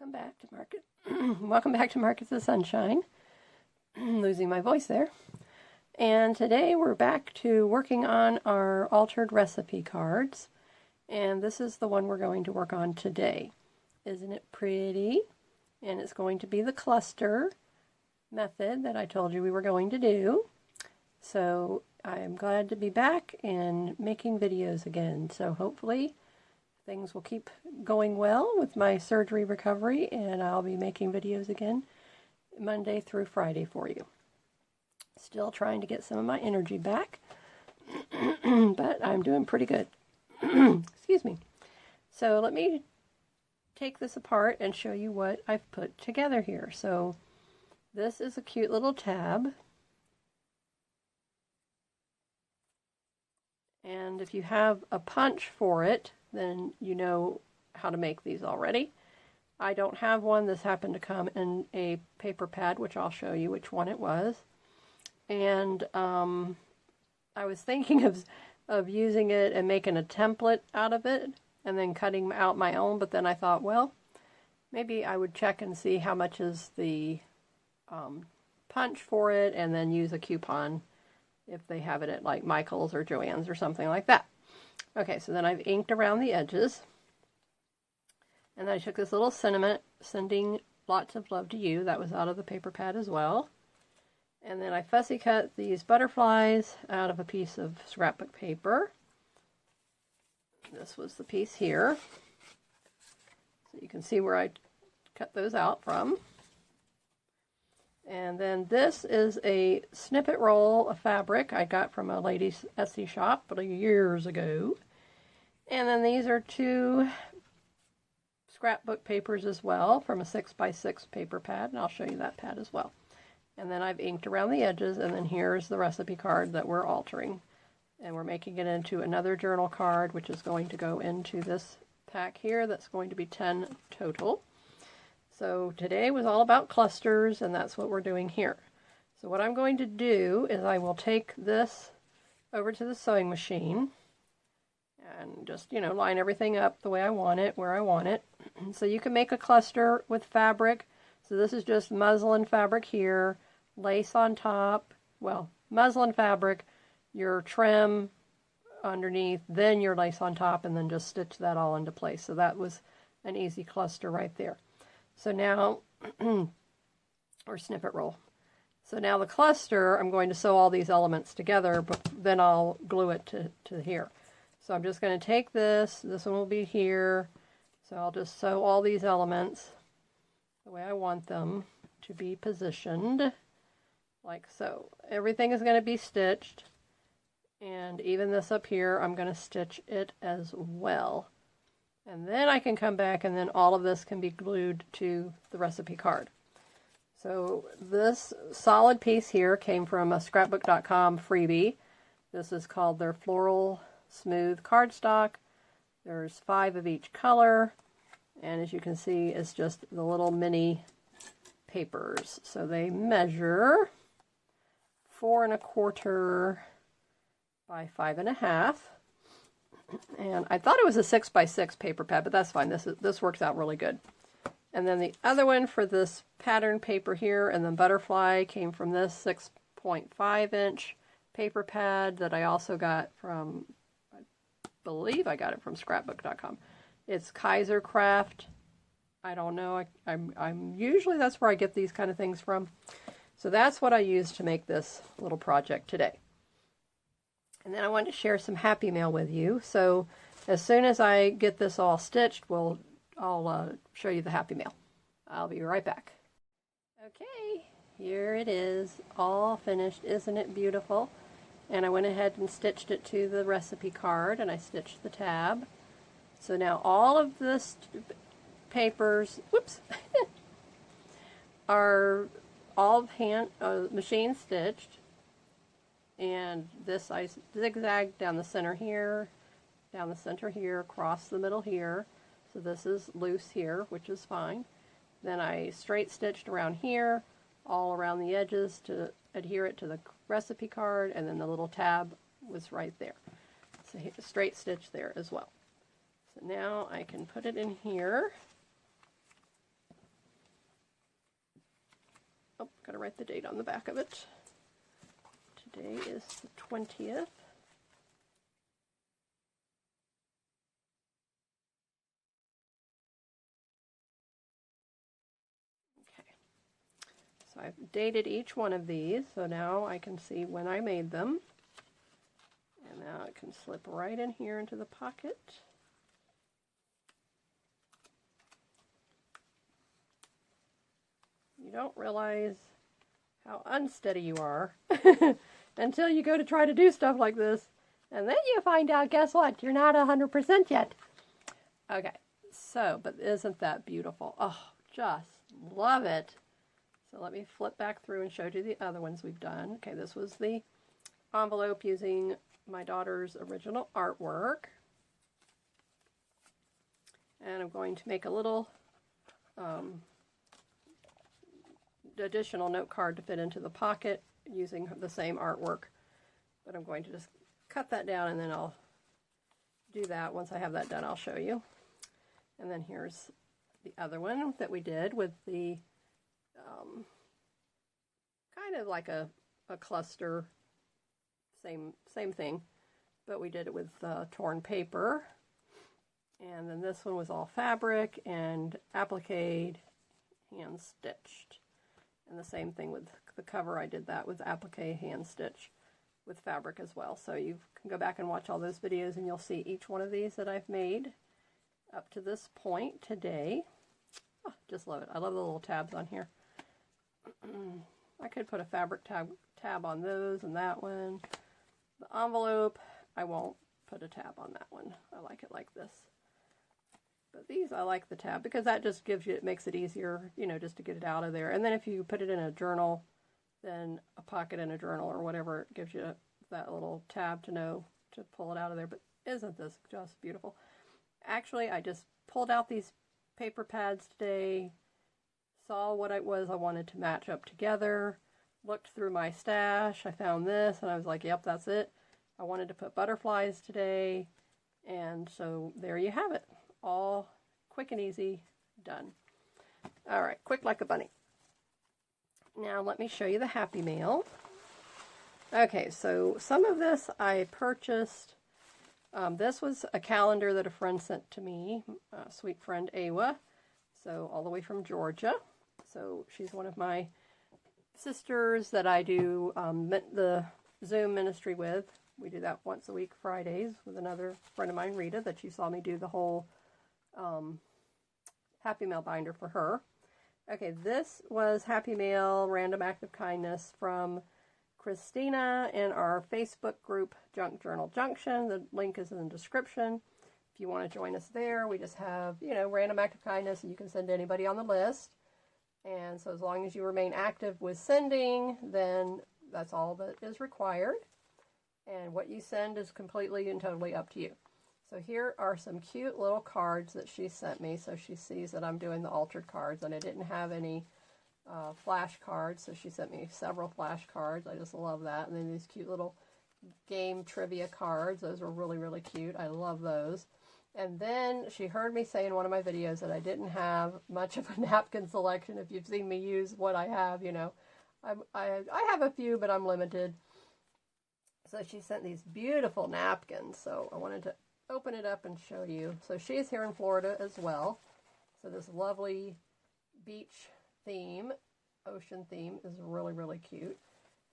Welcome back to Market. Welcome back to Markets of Sunshine. Losing my voice there. And today we're back to working on our altered recipe cards. And this is the one we're going to work on today. Isn't it pretty? And it's going to be the cluster method that I told you we were going to do. So I'm glad to be back and making videos again. So hopefully things will keep going well with my surgery recovery, and I'll be making videos again Monday through Friday for you. Still trying to get some of my energy back, but I'm doing pretty good. Excuse me. So let me take this apart and show you what I've put together here. So this is a cute little tab. And if you have a punch for it, then you know how to make these already. I don't have one. This happened to come in a paper pad, which I'll show you which one it was. And I was thinking of using it and making a template out of it and then cutting out my own, but then I thought, well, maybe I would check and see how much is the punch for it and then use a coupon if they have it at like Michael's or Joann's or something like that. Okay, so then I've inked around the edges. And then I took this little sentiment, sending lots of love to you. That was out of the paper pad as well. And then I fussy cut these butterflies out of a piece of scrapbook paper. This was the piece here. So you can see where I cut those out from. And then this is a snippet roll of fabric I got from a lady's Etsy shop years ago. And then these are two scrapbook papers as well from a 6x6 paper pad, and I'll show you that pad as well. And then I've inked around the edges, and then here's the recipe card that we're altering. And we're making it into another journal card, which is going to go into this pack here. That's going to be 10 total. So today was all about clusters, and that's what we're doing here. So what I'm going to do is I will take this over to the sewing machine and just, you know, line everything up the way I want it, where I want it. So you can make a cluster with fabric. So this is just muslin fabric here, lace on top, well, muslin fabric, your trim underneath, then your lace on top, and then just stitch that all into place. So that was an easy cluster right there. So now, or snippet roll. So now the cluster, I'm going to sew all these elements together, but then I'll glue it to here. So I'm just going to take this one will be here. So I'll just sew all these elements the way I want them to be positioned, like so. Everything is going to be stitched, and even this up here, I'm going to stitch it as well. And then I can come back and then all of this can be glued to the recipe card. So this solid piece here came from a scrapbook.com freebie. This is called their Floral Smooth cardstock. There's 5 of each color. And as you can see, it's just the little mini papers. So they measure 4 1/4 by 5 1/2. And I thought it was a 6x6 paper pad, but that's fine. This works out really good. And then the other one for this pattern paper here and the butterfly came from this 6.5-inch paper pad that I also got from, I believe I got it from scrapbook.com. It's Kaiser Craft. I don't know. I'm usually that's where I get these kind of things from. So that's what I used to make this little project today. And then I wanted to share some happy mail with you. So as soon as I get this all stitched, I'll show you the happy mail. I'll be right back. Okay, here it is, all finished. Isn't it beautiful? And I went ahead and stitched it to the recipe card, and I stitched the tab. So now all of this papers, whoops, are all machine stitched. And this I zigzagged down the center here, down the center here, across the middle here. So this is loose here, which is fine. Then I straight stitched around here, all around the edges to adhere it to the recipe card, and then the little tab was right there. So straight stitch there as well. So now I can put it in here. oh, gotta write the date on the back of it. Today is the 20th. So I've dated each one of these, so now I can see when I made them. And now it can slip right in here into the pocket. You don't realize how unsteady you are until you go to try to do stuff like this. And then you find out, guess what? You're not 100% yet. Okay, so, but isn't that beautiful? Oh, just love it. So let me flip back through and show you the other ones we've done. Okay, this was the envelope using my daughter's original artwork. And I'm going to make a little additional note card to fit into the pocket using the same artwork. But I'm going to just cut that down, and then I'll do that. Once I have that done, I'll show you. And then here's the other one that we did with the kind of like a cluster, same thing, but we did it with torn paper. And then this one was all fabric and appliqued, hand stitched. And the same thing with the cover, I did that with applique, hand stitch with fabric as well. So you can go back and watch all those videos and you'll see each one of these that I've made up to this point today. Oh, just love it. I love the little tabs on here. I could put a fabric tab on those and that one. The envelope, I won't put a tab on that one. I like it like this. But these, I like the tab because that just gives you, it makes it easier, you know, just to get it out of there. And then if you put it in a journal, then a pocket in a journal or whatever, it gives you that little tab to know to pull it out of there. But isn't this just beautiful? Actually, I just pulled out these paper pads today, saw what it was I wanted to match up together, looked through my stash, I found this, and I was like, yep, that's it. I wanted to put butterflies today, and so there you have it. All quick and easy, done. All right, quick like a bunny. Now let me show you the Happy Mail. Okay, so some of this I purchased. This was a calendar that a friend sent to me, sweet friend Awa, so all the way from Georgia. So she's one of my sisters that I do the Zoom ministry with. We do that once a week, Fridays, with another friend of mine, Rita, that you saw me do the whole Happy Mail binder for her. Okay, this was Happy Mail Random Act of Kindness from Christina in our Facebook group, Junk Journal Junction. The link is in the description. If you want to join us there, we just have, you know, random act of kindness, and you can send anybody on the list. And so as long as you remain active with sending, then that's all that is required. And what you send is completely and totally up to you. So here are some cute little cards that she sent me. So she sees that I'm doing the altered cards, and I didn't have any flash cards, so she sent me several flash cards. I just love that. And then these cute little game trivia cards. Those were really, really cute. I love those. And then she heard me say in one of my videos that I didn't have much of a napkin selection. If you've seen me use what I have, you know, I have a few, but I'm limited. So she sent these beautiful napkins. So I wanted to open it up and show you. So she's here in Florida as well. So this lovely beach theme, ocean theme, is really, really cute.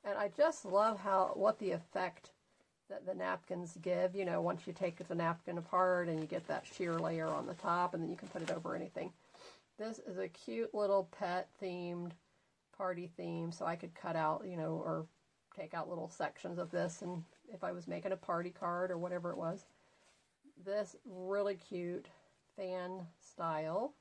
And I just love what the effect that the napkins give, you know, once you take the napkin apart and you get that sheer layer on the top, and then you can put it over anything. This is a cute little pet themed party theme, so I could cut out, you know, or take out little sections of this, and if I was making a party card or whatever it was. This really cute fan style.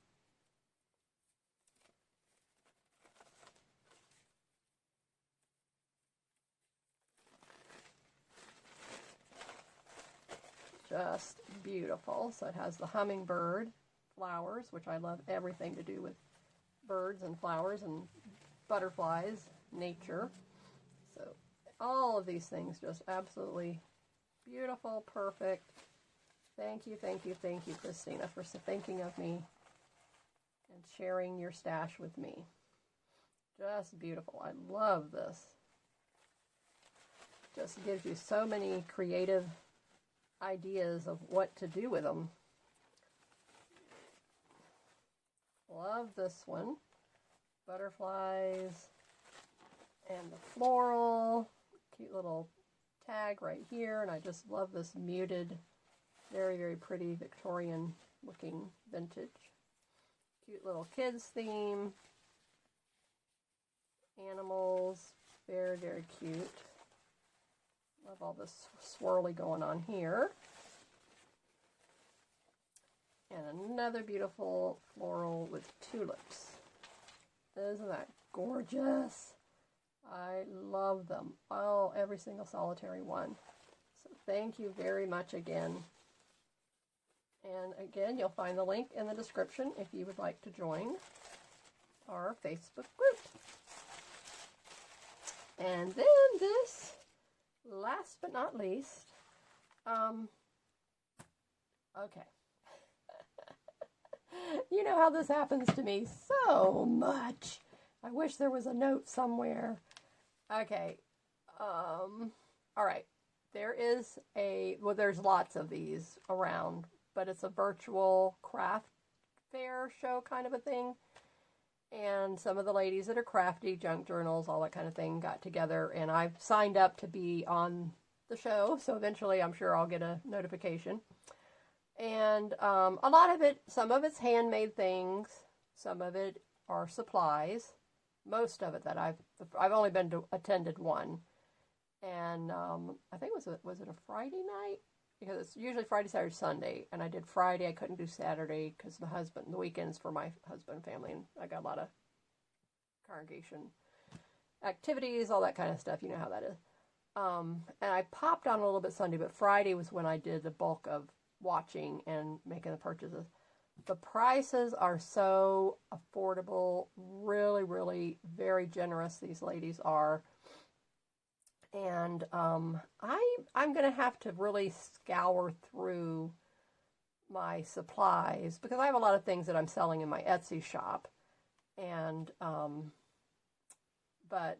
Just beautiful. So it has the hummingbird flowers, which I love everything to do with birds and flowers and butterflies, nature. So all of these things just absolutely beautiful, perfect. Thank you, thank you, thank you, Christina, for thinking of me and sharing your stash with me. Just beautiful. I love this. Just gives you so many creative ideas of what to do with them. Love this one. Butterflies and the floral. Cute little tag right here. And I just love this muted, very, very pretty Victorian looking vintage. Cute little kids theme. Animals. Very, very cute. Love all this swirly going on here. And another beautiful floral with tulips. Isn't that gorgeous? I love them. Oh, every single solitary one. So thank you very much again. And again, you'll find the link in the description if you would like to join our Facebook group. And then this, last but not least, okay. You know how this happens to me so much. I wish there was a note somewhere. Okay. All right. There is there's lots of these around, but it's a virtual craft fair show kind of a thing. And some of the ladies that are crafty, junk journals, all that kind of thing, got together, and I've signed up to be on the show, so eventually I'm sure I'll get a notification. And a lot of it, some of it's handmade things, some of it are supplies. Most of it that I've only been to attended one, and I think was it a Friday night? Because it's usually Friday, Saturday, Sunday, and I did Friday. I couldn't do Saturday because the weekends for my husband and family, and I got a lot of congregation activities, all that kind of stuff. You know how that is. And I popped on a little bit Sunday, but Friday was when I did the bulk of watching and making the purchases. The prices are so affordable, really, really very generous. These ladies are. And I'm going to have to really scour through my supplies because I have a lot of things that I'm selling in my Etsy shop. And, but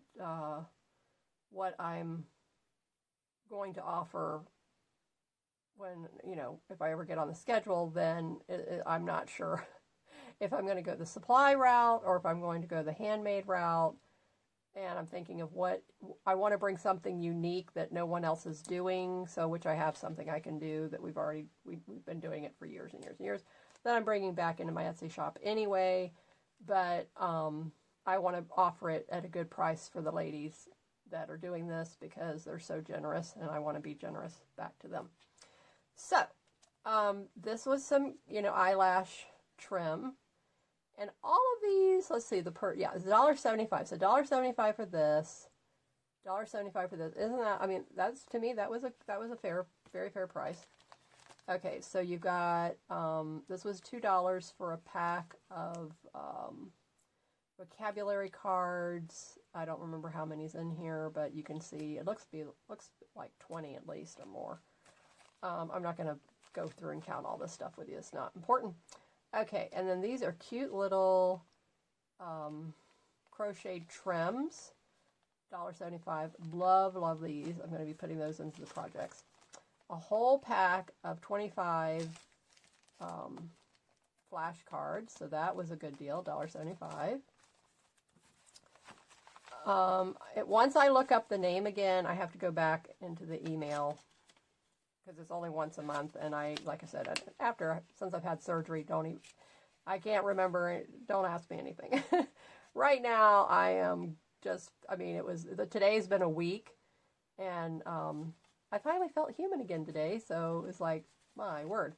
what I'm going to offer when, if I ever get on the schedule, then I'm not sure if I'm going to go the supply route or if I'm going to go the handmade route. And I'm thinking of what I want to bring, something unique that no one else is doing. So, which I have something I can do that we've been doing it for years and years and years. That I'm bringing back into my Etsy shop anyway. But I want to offer it at a good price for the ladies that are doing this because they're so generous, and I want to be generous back to them. So, this was some eyelash trim. And all of these, let's see, it's $1.75. So $1.75 for this, $1.75 for this. Isn't that? That's, to me, that was a fair, very fair price. Okay, so you've got this was $2 for a pack of vocabulary cards. I don't remember how many's in here, but you can see it looks like 20 at least or more. I'm not going to go through and count all this stuff with you. It's not important. Okay, and then these are cute little crocheted trims, $1.75. Love these. I'm going to be putting those into the projects. A whole pack of 25 flashcards, so that was a good deal, $1.75. Once I look up the name again, I have to go back into the email because it's only once a month, and like I said, since I've had surgery, I can't remember. Don't ask me anything. Right now, I am just. Today's been a week, and I finally felt human again today. So it's like, my word,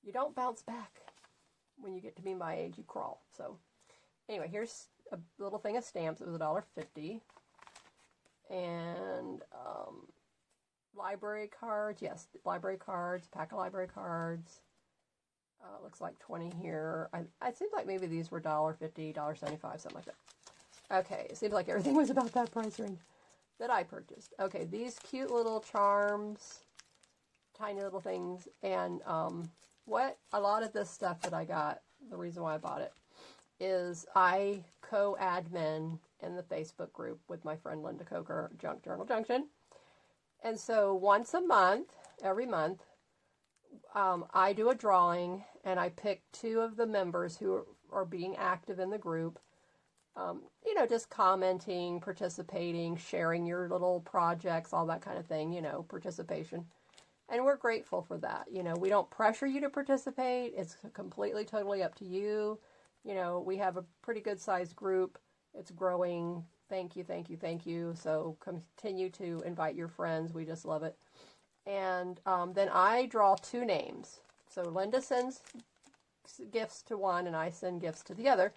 you don't bounce back when you get to be my age. You crawl. So anyway, here's a little thing of stamps. It was $1.50, and library cards, yes, library cards, pack of library cards. Looks like 20 here. It seems like maybe these were $1.50, $1.75, something like that. Okay, it seems like everything was about that price range that I purchased. Okay, these cute little charms, tiny little things, and a lot of this stuff that I got, the reason why I bought it, is I co-admin in the Facebook group with my friend Linda Coker, Junk Journal Junction. And so once a month, every month, I do a drawing, and I pick 2 of the members who are being active in the group, you know, just commenting, participating, sharing your little projects, all that kind of thing, you know, participation. And we're grateful for that. You know, we don't pressure you to participate. It's completely, totally up to you. You know, we have a pretty good sized group. It's growing. Thank you, thank you, thank you. So continue to invite your friends. We just love it. And then I draw 2 names. So Linda sends gifts to one, and I send gifts to the other.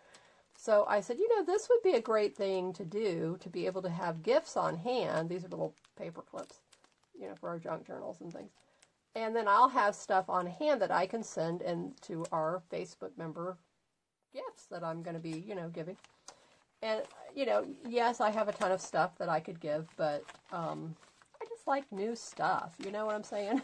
So I said, you know, this would be a great thing to do, to be able to have gifts on hand. These are little paper clips, you know, for our junk journals and things. And then I'll have stuff on hand that I can send into our Facebook member gifts that I'm going to be, you know, giving. And, you know, yes, I have a ton of stuff that I could give, but I just like new stuff. You know what I'm saying?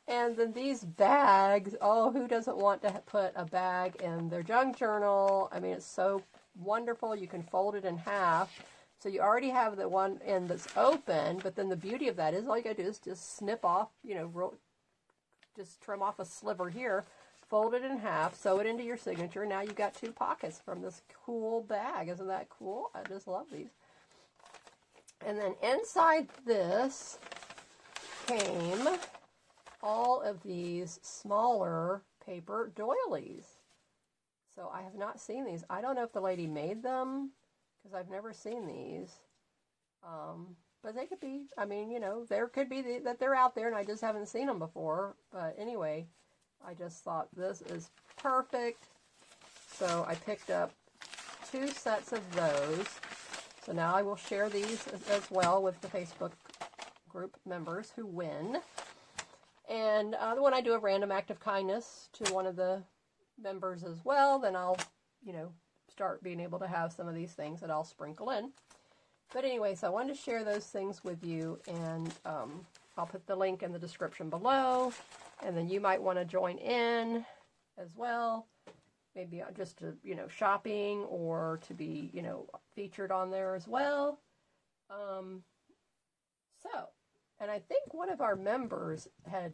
And then these bags, oh, who doesn't want to put a bag in their junk journal? I mean, it's so wonderful. You can fold it in half. So you already have the one end that's open, but then the beauty of that is all you got to do is just snip off, you know, just trim off a sliver here, fold it in half, sew it into your signature. Now you've got 2 pockets from this cool bag. Isn't that cool? I just love these. And then inside this came all of these smaller paper doilies. So I have not seen these. I don't know if the lady made them, because I've never seen these. But they could be, I mean, you know, there could be that they're out there and I just haven't seen them before. But anyway, I just thought this is perfect. So I picked up 2 sets of those. So now I will share these as well with the Facebook group members who win. And when I do a random act of kindness to one of the members as well, then I'll, you know, start being able to have some of these things that I'll sprinkle in. But anyway, so I wanted to share those things with you, and I'll put the link in the description below, and then you might want to join in as well, maybe just to, you know, shopping, or to be, you know, featured on there as well. And I think one of our members had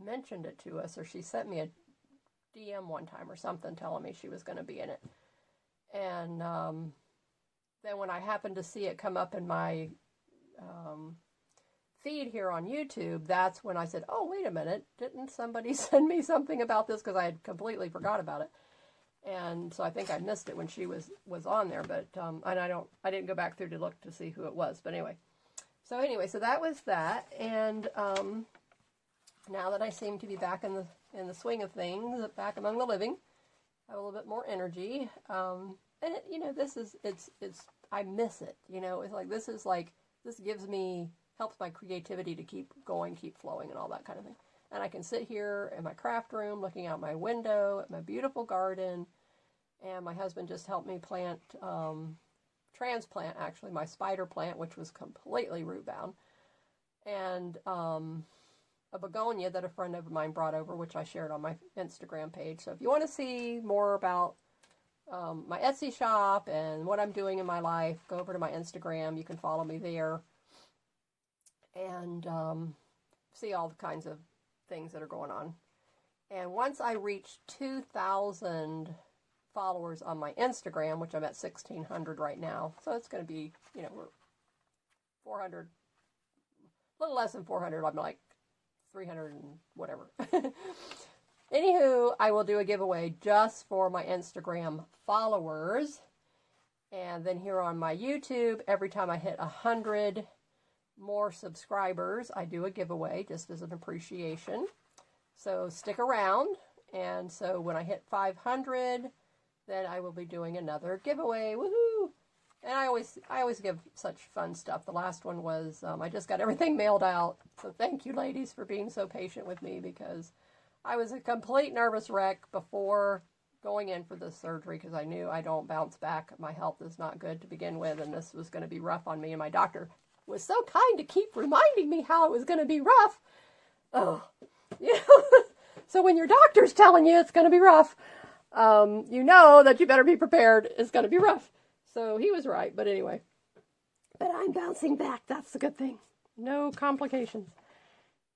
mentioned it to us, or she sent me a DM one time or something telling me she was going to be in it. And then when I happened to see it come up in my feed here on YouTube, that's when I said, oh, wait a minute, didn't somebody send me something about this? Because I had completely forgot about it. And so I think I missed it when she was on there, but and I didn't go back through to look to see who it was. But anyway, so that was that. And now that I seem to be back in the swing of things, back among the living, I have a little bit more energy. And it, you know, I miss it. You know, it's like this helps my creativity to keep going, keep flowing, and all that kind of thing. And I can sit here in my craft room looking out my window at my beautiful garden. And my husband just helped me transplant, actually, my spider plant, which was completely root bound. And a begonia that a friend of mine brought over, which I shared on my Instagram page. So if you want to see more about my Etsy shop and what I'm doing in my life, go over to my Instagram. You can follow me there and see all the kinds of things that are going on. And once I reach 2,000 followers on my Instagram, which I'm at 1,600 right now, so it's going to be, you know, we're 400, a little less than 400. I'm like 300 and whatever. Anywho, I will do a giveaway just for my Instagram followers. And then here on my YouTube, every time I hit 100 more subscribers, I do a giveaway just as an appreciation. So stick around. And so when I hit 500, then I will be doing another giveaway. Woohoo! And I always give such fun stuff. The last one was, I just got everything mailed out. So thank you, ladies, for being so patient with me, because I was a complete nervous wreck before going in for this surgery, because I knew I don't bounce back. My health is not good to begin with, and this was going to be rough on me. And my doctor was so kind to keep reminding me how it was going to be rough. Oh, you know. So when your doctor's telling you it's going to be rough, you know that you better be prepared. It's going to be rough. So he was right, but anyway. But I'm bouncing back. That's the good thing. No complications.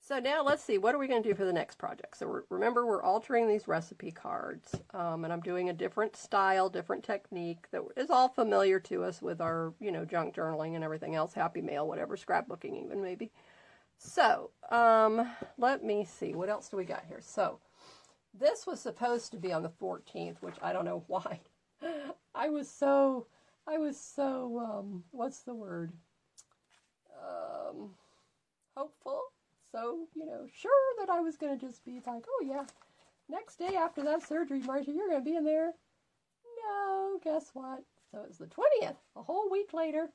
So now let's see, what are we going to do for the next project? So remember, we're altering these recipe cards, and I'm doing a different style, different technique that is all familiar to us with our, junk journaling and everything else, happy mail, whatever, scrapbooking even maybe. So let me see, what else do we got here? So this was supposed to be on the 14th, which I don't know why. I was so, what's the word? Hopeful. So, sure that I was going to just be like, oh yeah, next day after that surgery, Marsha, you're going to be in there. No, guess what? So it's the 20th, a whole week later.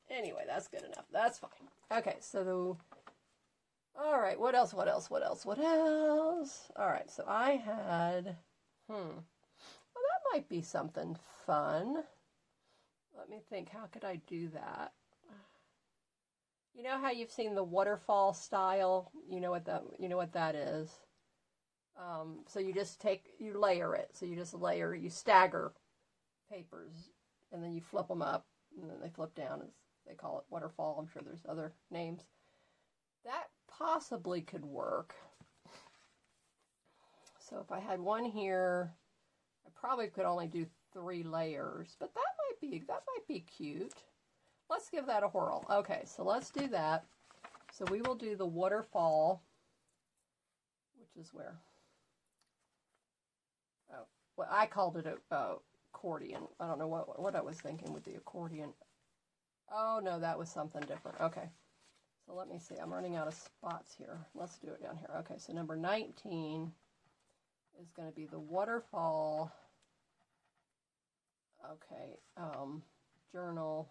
Anyway, that's good enough. That's fine. Okay, so, all right, what else? All right, so I had, well, that might be something fun. Let me think, how could I do that? You know how you've seen the waterfall style? You know what that is? So you just you layer it. So you stagger papers, and then you flip them up, and then they flip down, as they call it, waterfall. I'm sure there's other names. That possibly could work. So if I had one here, I probably could only do 3 layers, but that might be cute. Let's give that a whirl. Okay, so let's do that. So we will do the waterfall, which is where? Oh, well, I called it a accordion. I don't know what I was thinking with the accordion. Oh, no, that was something different. Okay, so let me see. I'm running out of spots here. Let's do it down here. Okay, so number 19 is going to be the waterfall. Okay, journal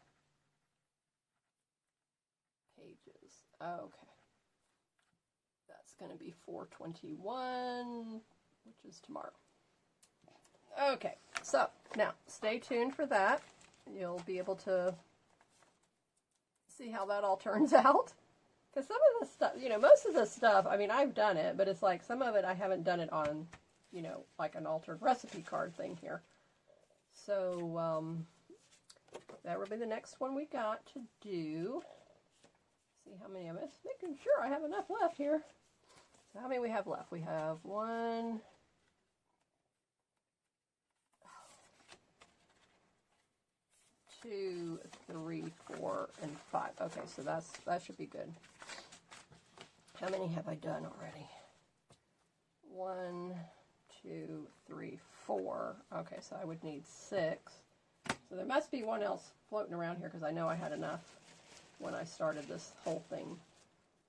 pages. Okay. That's going to be 4/21, which is tomorrow. Okay, so now stay tuned for that. You'll be able to see how that all turns out. Because some of the stuff, most of the stuff, I mean, I've done it, but it's like some of it I haven't done it on, like an altered recipe card thing here. So, that will be the next one we got to do. See how many of us, making sure I have enough left here. So how many we have left? We have 1, 2, 3, 4, and 5. Okay, so that should be good. How many have I done already? 1, 2, 3, 4. Okay, so I would need 6. So there must be one else floating around here because I know I had enough when I started this whole thing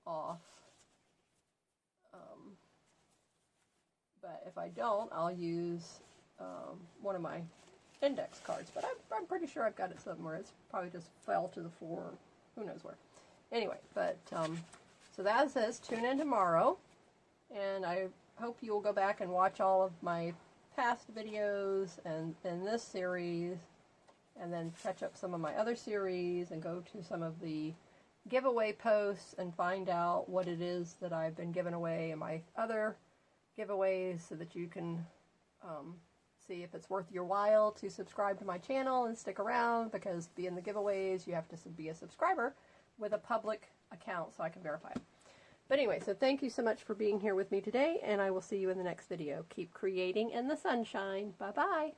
off. But if I don't, I'll use one of my index cards. But I'm pretty sure I've got it somewhere. It's probably just fell to the floor. Who knows where. Anyway, but so that says tune in tomorrow. And I hope you will go back and watch all of my past videos and in this series. And then catch up some of my other series and go to some of the giveaway posts and find out what it is that I've been giving away in my other giveaways so that you can see if it's worth your while to subscribe to my channel and stick around, because to be in the giveaways you have to be a subscriber with a public account so I can verify it. But anyway, so thank you so much for being here with me today, and I will see you in the next video. Keep creating in the sunshine. Bye-bye.